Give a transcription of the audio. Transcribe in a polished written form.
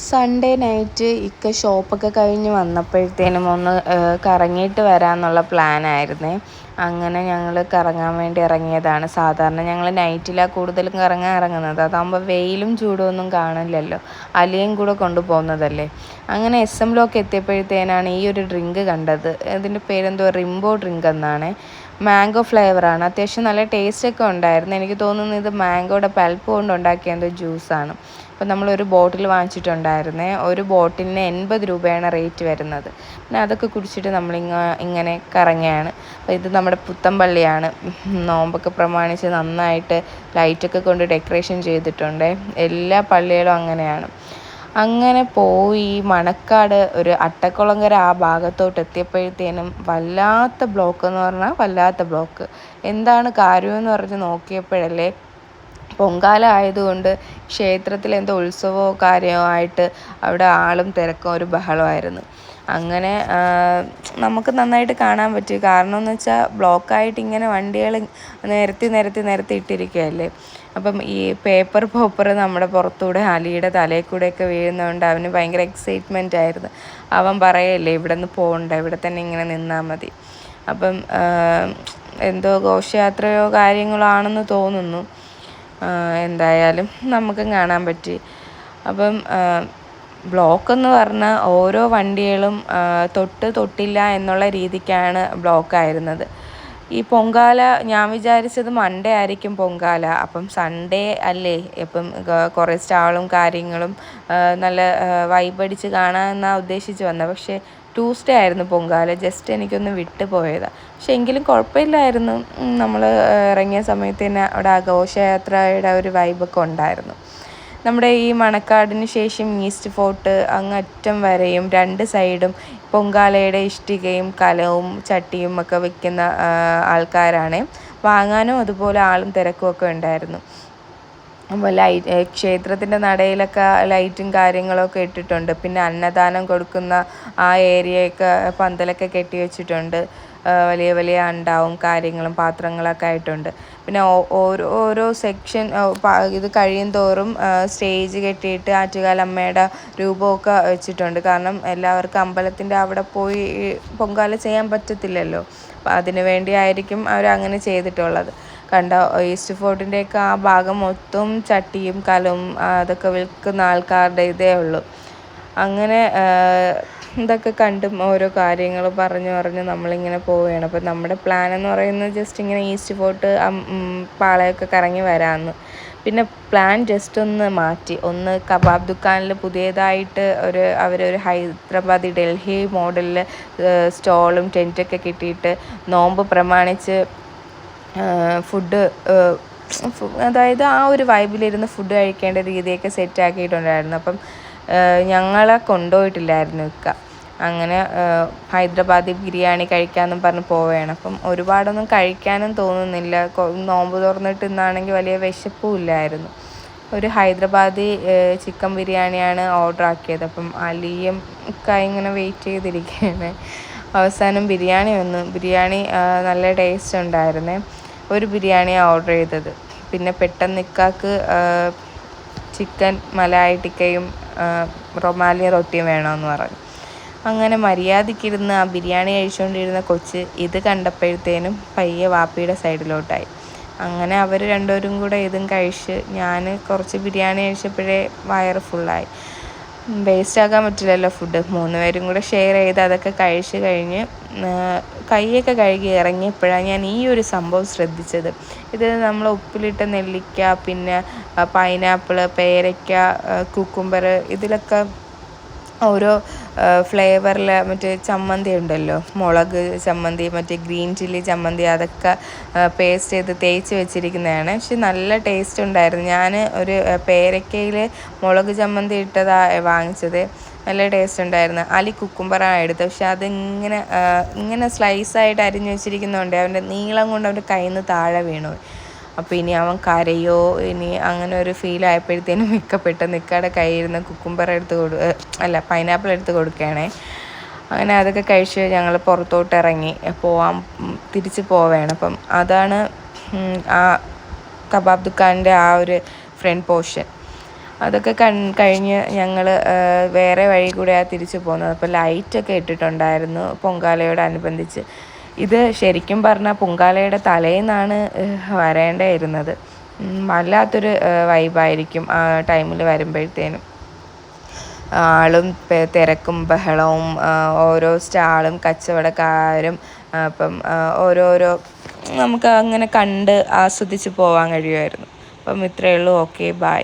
Sunday night ഇക്ക ഷോപ്പൊക്കെ കഴിഞ്ഞ് വന്നപ്പോഴത്തേനും ഒന്ന് കറങ്ങിയിട്ട് വരാമെന്നുള്ള പ്ലാനായിരുന്നേ. അങ്ങനെ ഞങ്ങൾ കറങ്ങാൻ വേണ്ടി ഇറങ്ങിയതാണ്. സാധാരണ ഞങ്ങൾ നൈറ്റിലാണ് കൂടുതലും കറങ്ങാൻ ഇറങ്ങുന്നത്. അതാകുമ്പോൾ വെയിലും ചൂടുമൊന്നും കാണില്ലല്ലോ, അലിയും കൂടെ കൊണ്ടുപോകുന്നതല്ലേ. അങ്ങനെ SM ബ്ലോക്ക് എത്തിയപ്പോഴത്തേനാണ് ഈ ഒരു ഡ്രിങ്ക് കണ്ടത്. ഇതിൻ്റെ പേരെന്തോ റിംബോ ഡ്രിങ്ക് എന്നാണ്. മാംഗോ ഫ്ലേവറാണ്. അത്യാവശ്യം നല്ല ടേസ്റ്റൊക്കെ ഉണ്ടായിരുന്നു. എനിക്ക് തോന്നുന്നു ഇത് മാംഗോയുടെ പൾപ്പ് കൊണ്ട് ഉണ്ടാക്കിയ എന്തോ ജ്യൂസാണ്. അപ്പോൾ നമ്മളൊരു ബോട്ടിൽ വാങ്ങിച്ചിട്ടുണ്ടായിരുന്നേ. ഒരു ബോട്ടിലിന് 80 രൂപയാണ് റേറ്റ് വരുന്നത്. പിന്നെ അതൊക്കെ കുടിച്ചിട്ട് ഇങ്ങനെ കറങ്ങുകയാണ്. അപ്പോൾ ഇത് നമ്മുടെ പുത്തൻപള്ളിയാണ്. നോമ്പൊക്കെ പ്രമാണിച്ച് നന്നായിട്ട് ലൈറ്റൊക്കെ കൊണ്ട് ഡെക്കറേഷൻ ചെയ്തിട്ടുണ്ട്. എല്ലാ പള്ളികളും അങ്ങനെയാണ്. അങ്ങനെ പോയി മണക്കാട് ഒരു അട്ടക്കുളങ്ങര ആ ഭാഗത്തോട്ട് എത്തിയപ്പോഴത്തേനും വല്ലാത്ത ബ്ലോക്ക് എന്ന് പറഞ്ഞാൽ വല്ലാത്ത ബ്ലോക്ക്. എന്താണ് കാര്യമെന്ന് പറഞ്ഞ് നോക്കിയപ്പോഴല്ലേ, പൊങ്കാല ആയതുകൊണ്ട് ക്ഷേത്രത്തിൽ എന്തോ ഉത്സവമോ കാര്യമോ ആയിട്ട് അവിടെ ആളും തിരക്കും ഒരു ബഹളമായിരുന്നു. അങ്ങനെ നമുക്ക് നന്നായിട്ട് കാണാൻ പറ്റി. കാരണം എന്ന് വെച്ചാൽ ബ്ലോക്കായിട്ട് ഇങ്ങനെ വണ്ടികൾ നിരത്തി ഇട്ടിരിക്കുകയല്ലേ. അപ്പം ഈ പോപ്പർ നമ്മുടെ പുറത്തൂടെ അലിയുടെ തലയിൽ കൂടെയൊക്കെ വീഴുന്നതുകൊണ്ട് അവന് ഭയങ്കര എക്സൈറ്റ്മെൻ്റ് ആയിരുന്നു. അവൻ പറയല്ലേ, ഇവിടെ നിന്ന് പോകണ്ട, ഇവിടെ തന്നെ ഇങ്ങനെ നിന്നാൽ മതി. അപ്പം എന്തോ ഘോഷയാത്രയോ കാര്യങ്ങളോ ആണെന്ന് തോന്നുന്നു. എന്തായാലും നമുക്കും കാണാൻ പറ്റി. അപ്പം ബ്ലോക്കെന്ന് പറഞ്ഞാൽ ഓരോ വണ്ടികളും തൊട്ടില്ല എന്നുള്ള രീതിക്കാണ് ബ്ലോക്കായിരുന്നത്. ഈ പൊങ്കാല ഞാൻ വിചാരിച്ചത് മൺഡേ ആയിരിക്കും പൊങ്കാല. അപ്പം സൺഡേ അല്ലേ, ഇപ്പം കുറേ സ്റ്റാളും കാര്യങ്ങളും നല്ല വൈബടിച്ച് കാണാമെന്നാണ് ഉദ്ദേശിച്ച് വന്നത്. പക്ഷേ ട്യൂസ്ഡേ ആയിരുന്നു പൊങ്കാല. ജസ്റ്റ് എനിക്കൊന്ന് വിട്ടു പോയതാണ്. പക്ഷെ എങ്കിലും കുഴപ്പമില്ലായിരുന്നു. നമ്മൾ ഇറങ്ങിയ സമയത്ത് തന്നെ അവിടെ ഘോഷയാത്രയുടെ ഒരു വൈബൊക്കെ ഉണ്ടായിരുന്നു. നമ്മുടെ ഈ മണക്കാടിന് ശേഷം ഈസ്റ്റ് ഫോർട്ട് അങ്ങറ്റം വരെയും 2 സൈഡും പൊങ്കാലയുടെ ഇഷ്ടികയും കലവും ചട്ടിയും ഒക്കെ വിൽക്കുന്ന ആൾക്കാരാണ്. വാങ്ങാനും അതുപോലെ ആളും തിരക്കും ഒക്കെ ഉണ്ടായിരുന്നു. അപ്പോൾ ക്ഷേത്രത്തിൻ്റെ നടയിലൊക്കെ ലൈറ്റും കാര്യങ്ങളൊക്കെ ഇട്ടിട്ടുണ്ട്. പിന്നെ അന്നദാനം കൊടുക്കുന്ന ആ ഏരിയയൊക്കെ പന്തലൊക്കെ കെട്ടി വെച്ചിട്ടുണ്ട്. വലിയ വലിയ അണ്ടാവും കാര്യങ്ങളും പാത്രങ്ങളൊക്കെ ആയിട്ടുണ്ട്. പിന്നെ ഓരോ സെക്ഷൻ ഇത് കഴിയും തോറും സ്റ്റേജ് കെട്ടിയിട്ട് ആറ്റുകാലമ്മയുടെ രൂപമൊക്കെ വെച്ചിട്ടുണ്ട്. കാരണം എല്ലാവർക്കും അമ്പലത്തിൻ്റെ അവിടെ പോയി പൊങ്കാല ചെയ്യാൻ പറ്റത്തില്ലല്ലോ. അപ്പം അതിനു വേണ്ടിയായിരിക്കും അവരങ്ങനെ ചെയ്തിട്ടുള്ളത്. കണ്ട ഈസ്റ്റ് ഫോർട്ടിൻ്റെയൊക്കെ ആ ഭാഗം മൊത്തം ചട്ടിയും കലവും അതൊക്കെ വിൽക്കുന്ന ആൾക്കാരുടെ ഇതേ ഉള്ളൂ. അങ്ങനെ ഇതൊക്കെ കണ്ടും ഓരോ കാര്യങ്ങൾ പറഞ്ഞ് നമ്മളിങ്ങനെ പോവുകയാണ്. അപ്പോൾ നമ്മുടെ പ്ലാൻ എന്ന് പറയുന്നത് ജസ്റ്റ് ഇങ്ങനെ ഈസ്റ്റ് ഫോർട്ട് പാളയമൊക്കെ കറങ്ങി വരാമെന്ന്. പിന്നെ പ്ലാൻ ജസ്റ്റ് ഒന്ന് മാറ്റി. കബാബ് ദുക്കാനിൽ പുതിയതായിട്ട് അവരൊരു ഹൈദരാബാദി ഡൽഹി മോഡലിൽ സ്റ്റോളും ടെൻറ്റൊക്കെ കിട്ടിയിട്ട് നോമ്പ് പ്രമാണിച്ച് ഫുഡ് അതായത് ആ ഒരു വൈബിലിരുന്ന് ഫുഡ് കഴിക്കേണ്ട രീതിയൊക്കെ സെറ്റാക്കിയിട്ടുണ്ടായിരുന്നു. അപ്പം ഞങ്ങളെ കൊണ്ടുപോയിട്ടില്ലായിരുന്നു ഇക്ക. അങ്ങനെ ഹൈദരാബാദി ബിരിയാണി കഴിക്കാമെന്നും പറഞ്ഞ് പോവുകയാണ്. അപ്പം ഒരുപാടൊന്നും കഴിക്കാനും തോന്നുന്നില്ല. നോമ്പ് തുറന്നിട്ട് ഇന്നാണെങ്കിൽ വലിയ വിശപ്പും ഇല്ലായിരുന്നു. ഒരു ഹൈദരാബാദി ചിക്കൻ ബിരിയാണിയാണ് ഓർഡർ ആക്കിയത്. അപ്പം അലിയും ഇക്ക ഇങ്ങനെ വെയിറ്റ് ചെയ്തിരിക്കുകയാണ്. അവസാനം ബിരിയാണി നല്ല ടേസ്റ്റ് ഉണ്ടായിരുന്നേ. ഒരു ബിരിയാണിയാണ് ഓർഡർ ചെയ്തത്. പിന്നെ പെട്ടെന്ന് ഇക്കാക്ക് ചിക്കൻ മലായി ടിക്കയും റൊമാലി റൊട്ടിയും വേണമെന്ന് പറഞ്ഞു. അങ്ങനെ മര്യാദയ്ക്കിരുന്ന് ആ ബിരിയാണി കഴിച്ചുകൊണ്ടിരുന്ന കൊച്ച് ഇത് കണ്ടപ്പോഴത്തേനും പയ്യെ വാപ്പിയുടെ സൈഡിലോട്ടായി. അങ്ങനെ അവർ രണ്ടുപേരും കൂടെ ഇതും കഴിച്ച് ഞാൻ കുറച്ച് ബിരിയാണി കഴിച്ചപ്പോഴേ വയറ് ഫുള്ളായി. വേസ്റ്റാക്കാൻ പറ്റില്ലല്ലോ ഫുഡ്. 3 പേരും കൂടെ ഷെയർ ചെയ്ത് അതൊക്കെ കഴിച്ച് കഴിഞ്ഞ് കൈയൊക്കെ കഴുകി ഇറങ്ങിയപ്പോഴാണ് ഞാൻ ഈ ഒരു സംഭവം ശ്രദ്ധിച്ചത്. ഇത് നമ്മൾ ഉപ്പിലിട്ട നെല്ലിക്ക, പിന്നെ പൈനാപ്പിൾ, പേരയ്ക്ക, കുക്കുംബർ, ഇതിലൊക്കെ ഓരോ ഫ്ലേവറിൽ മറ്റേ ചമ്മന്തി ഉണ്ടല്ലോ, മുളക് ചമ്മന്തി, മറ്റേ ഗ്രീൻ ചില്ലി ചമ്മന്തി, അതൊക്കെ പേസ്റ്റ് ചെയ്ത് തേച്ച് വെച്ചിരിക്കുന്നതാണ്. പക്ഷെ നല്ല ടേസ്റ്റ് ഉണ്ടായിരുന്നു. ഞാൻ ഒരു പേരയ്ക്കയിൽ മുളക് ചമ്മന്തി ഇട്ടതാണ് വാങ്ങിച്ചത്. നല്ല ടേസ്റ്റ് ഉണ്ടായിരുന്നു. അലി കുക്കുംബറാണ് എടുത്തത്. പക്ഷെ ഇങ്ങനെ സ്ലൈസായിട്ട് അരിഞ്ഞ് വെച്ചിരിക്കുന്നതുകൊണ്ട് അവൻ്റെ നീളം കൊണ്ട് അവൻ്റെ കയ്യിൽ നിന്ന് താഴെ വീണു. അപ്പോൾ ഇനി അവൻ കരയോ ഇനി അങ്ങനെ ഒരു ഫീൽ ആയപ്പോഴത്തേനും പെട്ടെന്ന് ഇക്കയുടെ കയ്യിൽ നിന്ന് കുക്കുംബർ പൈനാപ്പിൾ എടുത്ത് കൊടുക്കുകയാണേ. അങ്ങനെ അതൊക്കെ കഴിച്ച് ഞങ്ങൾ പുറത്തോട്ട് ഇറങ്ങി തിരിച്ച് പോവുകയാണ്. അപ്പം അതാണ് ആ കബാബ് ദുക്കാനിൻ്റെ ആ ഒരു ഫ്രണ്ട് പോർഷൻ. അതൊക്കെ കഴിഞ്ഞ് ഞങ്ങൾ വേറെ വഴി കൂടെയാണ് തിരിച്ചു പോകുന്നത്. അപ്പോൾ ലൈറ്റൊക്കെ ഇട്ടിട്ടുണ്ടായിരുന്നു പൊങ്കാലയോടനുബന്ധിച്ച്. ഇത് ശരിക്കും പറഞ്ഞാൽ പൊങ്കാലയുടെ തലേന്നാണ് വരേണ്ടിയിരുന്നത്. വല്ലാത്തൊരു വൈബായിരിക്കും ആ ടൈമിൽ വരുമ്പോഴത്തേനും. ആളും തിരക്കും ബഹളവും, ഓരോ സ്റ്റാളും കച്ചവടക്കാരും, അപ്പം ഓരോരോ നമുക്ക് അങ്ങനെ കണ്ട് ആസ്വദിച്ച് പോകാൻ കഴിയുമായിരുന്നു. അപ്പം ഇത്രയേ ഉള്ളൂ. Okay, by.